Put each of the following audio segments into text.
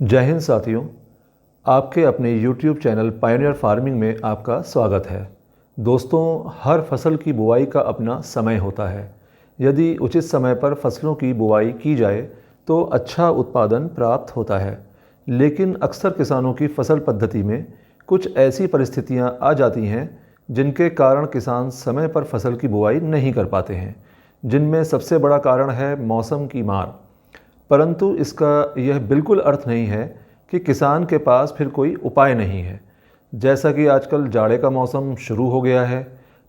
जय हिंद साथियों, आपके अपने YouTube चैनल पायोनियर फार्मिंग में आपका स्वागत है। दोस्तों, हर फसल की बुआई का अपना समय होता है। यदि उचित समय पर फसलों की बुआई की जाए तो अच्छा उत्पादन प्राप्त होता है। लेकिन अक्सर किसानों की फसल पद्धति में कुछ ऐसी परिस्थितियां आ जाती हैं जिनके कारण किसान समय पर फसल की बुआई नहीं कर पाते हैं, जिनमें सबसे बड़ा कारण है मौसम की मार। परंतु इसका यह बिल्कुल अर्थ नहीं है कि किसान के पास फिर कोई उपाय नहीं है। जैसा कि आजकल जाड़े का मौसम शुरू हो गया है,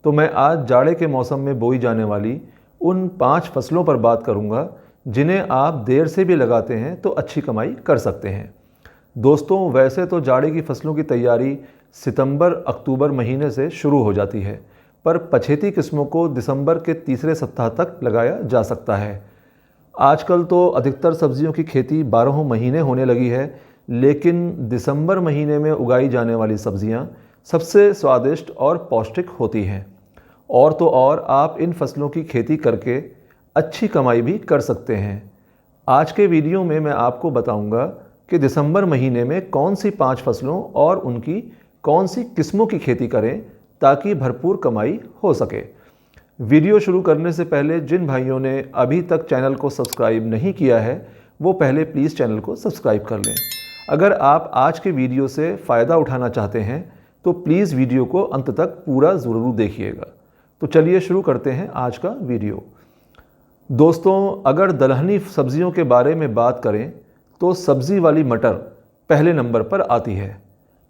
तो मैं आज जाड़े के मौसम में बोई जाने वाली उन 5 फसलों पर बात करूंगा जिन्हें आप देर से भी लगाते हैं तो अच्छी कमाई कर सकते हैं। दोस्तों, वैसे तो जाड़े की फसलों की तैयारी सितंबर-अक्टूबर महीने से शुरू हो जाती है, पर पछेती किस्मों को दिसंबर के तीसरे सप्ताह तक लगाया जा सकता है। आजकल तो अधिकतर सब्जियों की खेती 12 महीने होने लगी है, लेकिन दिसंबर महीने में उगाई जाने वाली सब्जियां सबसे स्वादिष्ट और पौष्टिक होती हैं। और तो और आप इन फसलों की खेती करके अच्छी कमाई भी कर सकते हैं। आज के वीडियो में मैं आपको बताऊंगा कि दिसंबर महीने में कौन सी 5 फसलों और उनकी कौन सी किस्मों की खेती करें ताकि भरपूर कमाई हो सके। वीडियो शुरू करने से पहले जिन भाइयों ने अभी तक चैनल को सब्सक्राइब नहीं किया है, वो पहले प्लीज़ चैनल को सब्सक्राइब कर लें। अगर आप आज के वीडियो से फ़ायदा उठाना चाहते हैं तो प्लीज़ वीडियो को अंत तक पूरा ज़रूर देखिएगा। तो चलिए शुरू करते हैं आज का वीडियो। दोस्तों, अगर दलहनी सब्जियों के बारे में बात करें तो सब्ज़ी वाली मटर पहले नंबर पर आती है।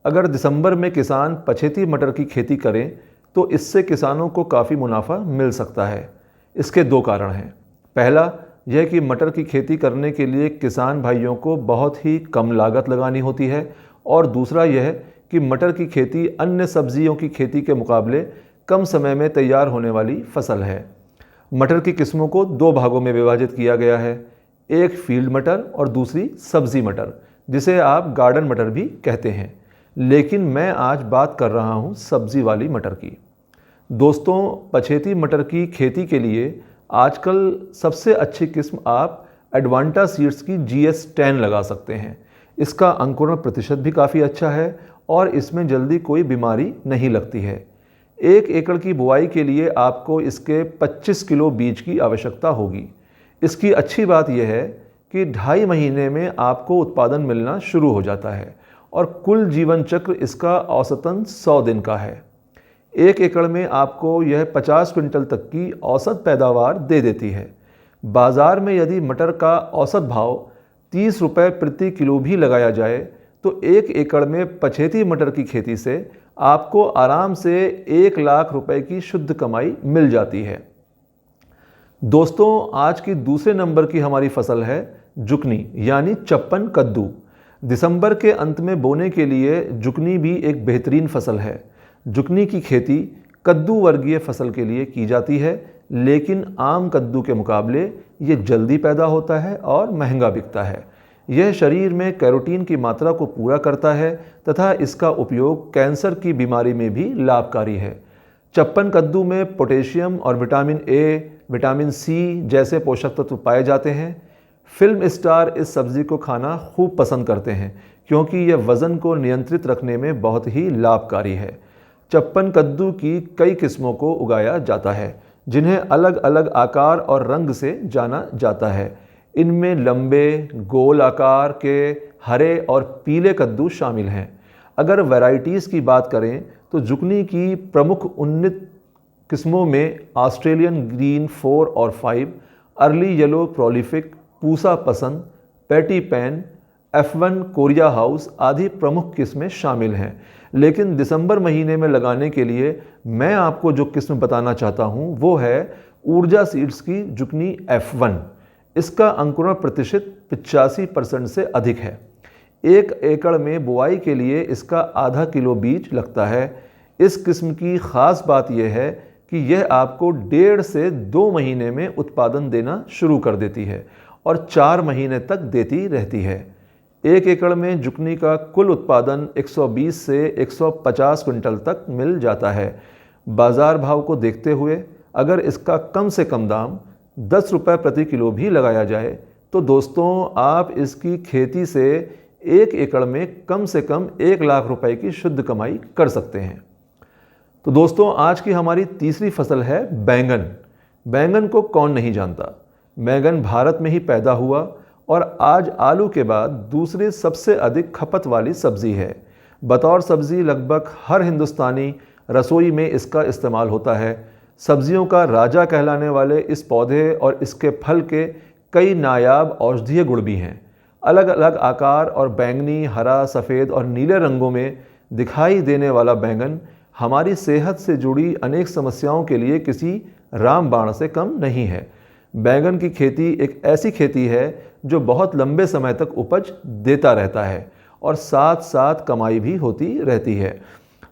अगर दिसंबर में किसान पछेती मटर की खेती करें तो इससे किसानों को काफ़ी मुनाफा मिल सकता है। इसके 2 कारण हैं। पहला यह कि मटर की खेती करने के लिए किसान भाइयों को बहुत ही कम लागत लगानी होती है, और दूसरा यह कि मटर की खेती अन्य सब्जियों की खेती के मुकाबले कम समय में तैयार होने वाली फसल है। मटर की किस्मों को 2 भागों में विभाजित किया गया है, एक फील्ड मटर और दूसरी सब्जी मटर, जिसे आप गार्डन मटर भी कहते हैं। लेकिन मैं आज बात कर रहा हूँ सब्जी वाली मटर की। दोस्तों, पछेती मटर की खेती के लिए आजकल सबसे अच्छी किस्म आप एडवांटा सीड्स की GS10 लगा सकते हैं। इसका अंकुरण प्रतिशत भी काफ़ी अच्छा है और इसमें जल्दी कोई बीमारी नहीं लगती है। 1 एकड़ की बुआई के लिए आपको इसके 25 किलो बीज की आवश्यकता होगी। इसकी अच्छी बात यह है कि 2.5 महीने में आपको उत्पादन मिलना शुरू हो जाता है और कुल जीवन चक्र इसका औसतन 100 दिन का है। 1 एकड़ में आपको यह 50 क्विंटल तक की औसत पैदावार दे देती है। बाज़ार में यदि मटर का औसत भाव 30 रुपये प्रति किलो भी लगाया जाए तो 1 एकड़ में पछेती मटर की खेती से आपको आराम से 1 लाख रुपए की शुद्ध कमाई मिल जाती है। दोस्तों, आज की दूसरे नंबर की हमारी फसल है जुकनी यानी चप्पन कद्दू। दिसंबर के अंत में बोने के लिए जुकनी भी एक बेहतरीन फसल है। जुकनी की खेती कद्दू वर्गीय फसल के लिए की जाती है, लेकिन आम कद्दू के मुकाबले ये जल्दी पैदा होता है और महंगा बिकता है। यह शरीर में कैरोटीन की मात्रा को पूरा करता है तथा इसका उपयोग कैंसर की बीमारी में भी लाभकारी है। चप्पन कद्दू में पोटेशियम और विटामिन ए, विटामिन सी जैसे पोषक तत्व पाए जाते हैं। फिल्म स्टार इस सब्जी को खाना खूब पसंद करते हैं क्योंकि यह वज़न को नियंत्रित रखने में बहुत ही लाभकारी है। चप्पन कद्दू की कई किस्मों को उगाया जाता है, जिन्हें अलग अलग आकार और रंग से जाना जाता है। इनमें लंबे, गोल आकार के, हरे और पीले कद्दू शामिल हैं। अगर वैरायटीज़ की बात करें तो जुकनी की प्रमुख उन्नत किस्मों में ऑस्ट्रेलियन ग्रीन 4 और 5, अर्ली येलो प्रोलिफिक, पूसा पसंद, patty pan, F1 Korea house आदि प्रमुख किस्में शामिल हैं। लेकिन दिसंबर महीने में लगाने के लिए मैं आपको जो किस्म बताना चाहता हूं वो है ऊर्जा सीड्स की जुकनी F1। इसका अंकुरण प्रतिशत 85% से अधिक है। 1 एकड़ में बुआई के लिए इसका आधा किलो बीज लगता है। इस किस्म की ख़ास बात यह है कि यह आपको 1.5 से 2 महीने में उत्पादन देना शुरू कर देती है और 4 महीने तक देती रहती है। 1 एकड़ में जुकनी का कुल उत्पादन 120 से 150 क्विंटल तक मिल जाता है। बाज़ार भाव को देखते हुए अगर इसका कम से कम दाम 10 रुपये प्रति किलो भी लगाया जाए तो दोस्तों, आप इसकी खेती से 1 एकड़ में कम से कम 1 लाख रुपए की शुद्ध कमाई कर सकते हैं। तो दोस्तों, आज की हमारी तीसरी फसल है बैंगन। बैंगन को कौन नहीं जानता। बैंगन भारत में ही पैदा हुआ और आज आलू के बाद दूसरी सबसे अधिक खपत वाली सब्जी है। बतौर सब्जी लगभग हर हिंदुस्तानी रसोई में इसका इस्तेमाल होता है। सब्जियों का राजा कहलाने वाले इस पौधे और इसके फल के कई नायाब औषधीय गुण भी हैं। अलग अलग आकार और बैंगनी, हरा, सफ़ेद और नीले रंगों में दिखाई देने वाला बैंगन हमारी सेहत से जुड़ी अनेक समस्याओं के लिए किसी रामबाण से कम नहीं है। बैंगन की खेती एक ऐसी खेती है जो बहुत लंबे समय तक उपज देता रहता है और साथ साथ कमाई भी होती रहती है।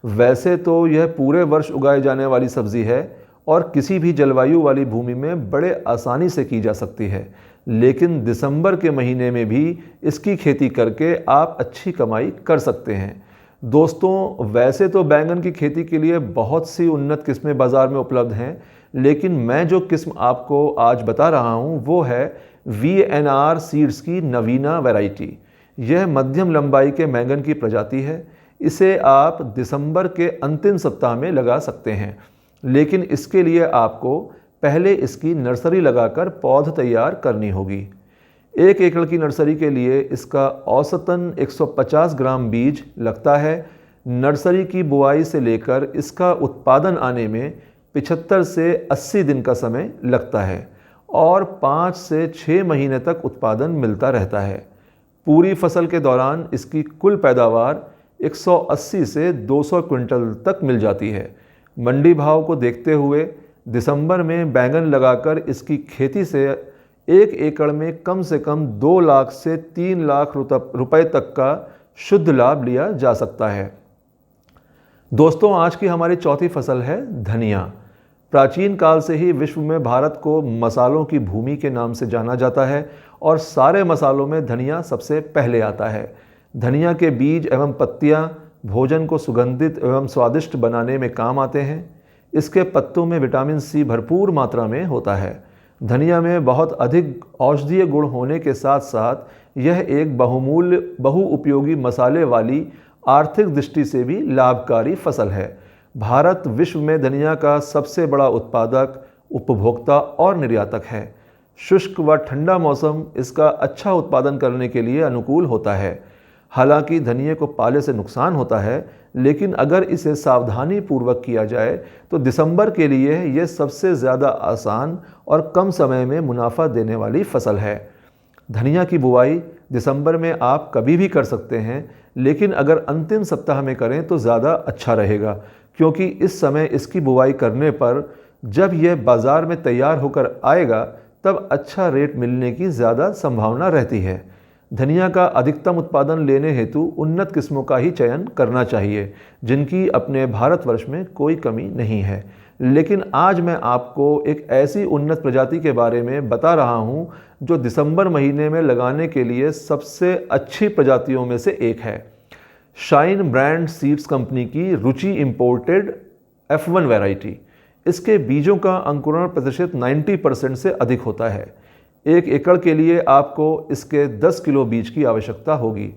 वैसे तो यह पूरे वर्ष उगाए जाने वाली सब्जी है और किसी भी जलवायु वाली भूमि में बड़े आसानी से की जा सकती है, लेकिन दिसंबर के महीने में भी इसकी खेती करके आप अच्छी कमाई कर सकते हैं। दोस्तों, वैसे तो बैंगन की खेती के लिए बहुत सी उन्नत किस्में बाज़ार में उपलब्ध हैं, लेकिन मैं जो किस्म आपको आज बता रहा हूँ वो है VNR सीड्स की नवीना वैरायटी। यह मध्यम लंबाई के बैंगन की प्रजाति है। इसे आप दिसंबर के अंतिम सप्ताह में लगा सकते हैं, लेकिन इसके लिए आपको पहले इसकी नर्सरी लगाकर पौध तैयार करनी होगी। 1 एकड़ की नर्सरी के लिए इसका औसतन 150 ग्राम बीज लगता है। नर्सरी की बुआई से लेकर इसका उत्पादन आने में 75 से 80 दिन का समय लगता है और 5 से 6 महीने तक उत्पादन मिलता रहता है। पूरी फसल के दौरान इसकी कुल पैदावार 180 से 200 क्विंटल तक मिल जाती है। मंडी भाव को देखते हुए दिसंबर में बैंगन लगाकर इसकी खेती से 1 एकड़ में कम से कम 2 लाख से 3 लाख रुपए तक का शुद्ध लाभ लिया जा सकता है। दोस्तों, आज की हमारी चौथी फसल है धनिया। प्राचीन काल से ही विश्व में भारत को मसालों की भूमि के नाम से जाना जाता है और सारे मसालों में धनिया सबसे पहले आता है। धनिया के बीज एवं पत्तियां भोजन को सुगंधित एवं स्वादिष्ट बनाने में काम आते हैं। इसके पत्तों में विटामिन सी भरपूर मात्रा में होता है। धनिया में बहुत अधिक औषधीय गुण होने के साथ साथ यह एक बहुउपयोगी मसाले वाली आर्थिक दृष्टि से भी लाभकारी फसल है। भारत विश्व में धनिया का सबसे बड़ा उत्पादक, उपभोक्ता और निर्यातक है। शुष्क व ठंडा मौसम इसका अच्छा उत्पादन करने के लिए अनुकूल होता है। हालांकि धनिये को पाले से नुकसान होता है, लेकिन अगर इसे सावधानी पूर्वक किया जाए तो दिसंबर के लिए यह सबसे ज़्यादा आसान और कम समय में मुनाफा देने वाली फसल है। धनिया की बुवाई दिसंबर में आप कभी भी कर सकते हैं, लेकिन अगर अंतिम सप्ताह में करें तो ज़्यादा अच्छा रहेगा, क्योंकि इस समय इसकी बुवाई करने पर जब यह बाज़ार में तैयार होकर आएगा तब अच्छा रेट मिलने की ज़्यादा संभावना रहती है। धनिया का अधिकतम उत्पादन लेने हेतु उन्नत किस्मों का ही चयन करना चाहिए, जिनकी अपने भारतवर्ष में कोई कमी नहीं है। लेकिन आज मैं आपको एक ऐसी उन्नत प्रजाति के बारे में बता रहा हूँ जो दिसंबर महीने में लगाने के लिए सबसे अच्छी प्रजातियों में से एक है। शाइन ब्रांड सीड्स कंपनी की रुचि इंपोर्टेड F1 वैरायटी। इसके बीजों का अंकुरण प्रतिशत 90% से अधिक होता है। 1 एकड़ के लिए आपको इसके 10 किलो बीज की आवश्यकता होगी।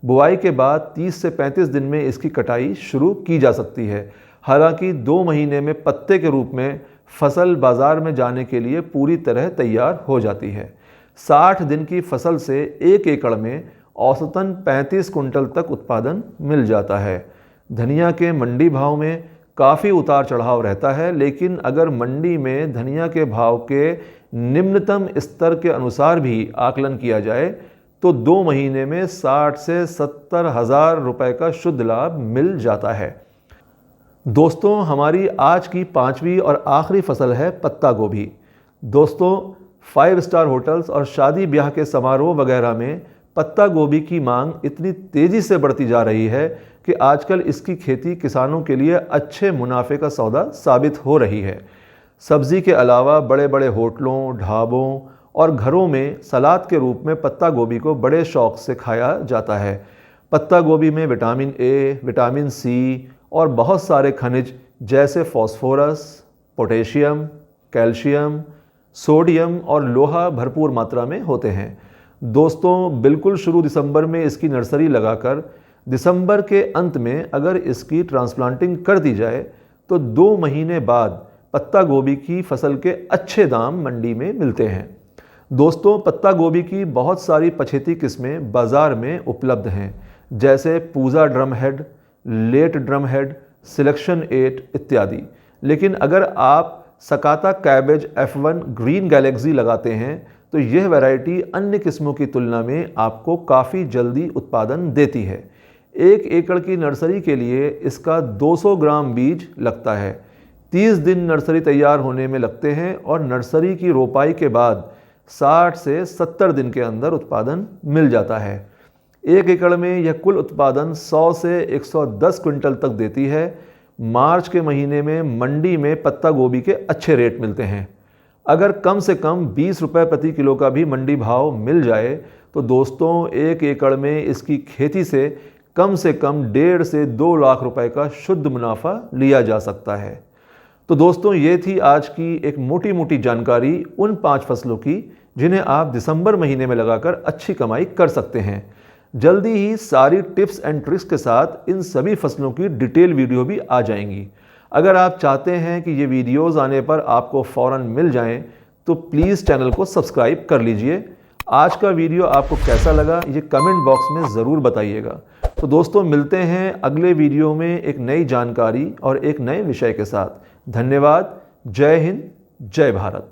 बुआई के बाद 30 से 35 दिन में इसकी कटाई शुरू की जा सकती है। हालांकि 2 महीने में पत्ते के रूप में फसल बाज़ार में जाने के लिए पूरी तरह तैयार हो जाती है। 60 दिन की फसल से 1 एकड़ में औसतन 35 कुंटल तक उत्पादन मिल जाता है। धनिया के मंडी भाव में काफ़ी उतार चढ़ाव रहता है, लेकिन अगर मंडी में धनिया के भाव के निम्नतम स्तर के अनुसार भी आकलन किया जाए तो 2 महीने में 60 से 70 हज़ार रुपये का शुद्ध लाभ मिल जाता है। दोस्तों, हमारी आज की 5वीं और आखिरी फसल है पत्ता गोभी। दोस्तों, 5 स्टार होटल्स और शादी ब्याह के समारोह वगैरह में पत्ता गोभी की मांग इतनी तेज़ी से बढ़ती जा रही है कि आजकल इसकी खेती किसानों के लिए अच्छे मुनाफे का सौदा साबित हो रही है। सब्ज़ी के अलावा बड़े बड़े होटलों, ढाबों और घरों में सलाद के रूप में पत्ता गोभी को बड़े शौक़ से खाया जाता है। पत्ता गोभी में विटामिन ए, विटामिन सी और बहुत सारे खनिज जैसे फास्फोरस, पोटेशियम, कैल्शियम, सोडियम और लोहा भरपूर मात्रा में होते हैं। दोस्तों बिल्कुल शुरू दिसंबर में इसकी नर्सरी लगाकर दिसंबर के अंत में अगर इसकी ट्रांसप्लांटिंग कर दी जाए तो 2 महीने बाद पत्ता गोभी की फसल के अच्छे दाम मंडी में मिलते हैं। दोस्तों पत्ता गोभी की बहुत सारी पछेती किस्में बाज़ार में उपलब्ध हैं, जैसे पूजा ड्रम हेड, लेट ड्रम हेड, सिलेक्शन 8 इत्यादि। लेकिन अगर आप सकाता कैबेज F1 ग्रीन गैलेक्सी लगाते हैं तो यह वैरायटी अन्य किस्मों की तुलना में आपको काफ़ी जल्दी उत्पादन देती है। 1 एकड़ की नर्सरी के लिए इसका 200 ग्राम बीज लगता है। 30 दिन नर्सरी तैयार होने में लगते हैं और नर्सरी की रोपाई के बाद 60 से 70 दिन के अंदर उत्पादन मिल जाता है। 1 एकड़ में यह कुल उत्पादन 100 से 110 क्विंटल तक देती है। मार्च के महीने में मंडी में पत्ता गोभी के अच्छे रेट मिलते हैं। अगर कम से कम 20 रुपये प्रति किलो का भी मंडी भाव मिल जाए तो दोस्तों 1 एकड़ में इसकी खेती से कम 1.5 से 2 लाख रुपए का शुद्ध मुनाफा लिया जा सकता है। तो दोस्तों ये थी आज की एक मोटी मोटी जानकारी उन 5 फसलों की जिन्हें आप दिसंबर महीने में लगाकर अच्छी कमाई कर सकते हैं। जल्दी ही सारी टिप्स एंड ट्रिक्स के साथ इन सभी फसलों की डिटेल वीडियो भी आ जाएंगी। अगर आप चाहते हैं कि ये वीडियोस आने पर आपको फ़ौरन मिल जाएं तो प्लीज़ चैनल को सब्सक्राइब कर लीजिए। आज का वीडियो आपको कैसा लगा ये कमेंट बॉक्स में ज़रूर बताइएगा। तो दोस्तों मिलते हैं अगले वीडियो में एक नई जानकारी और एक नए विषय के साथ। धन्यवाद। जय हिंद, जय भारत।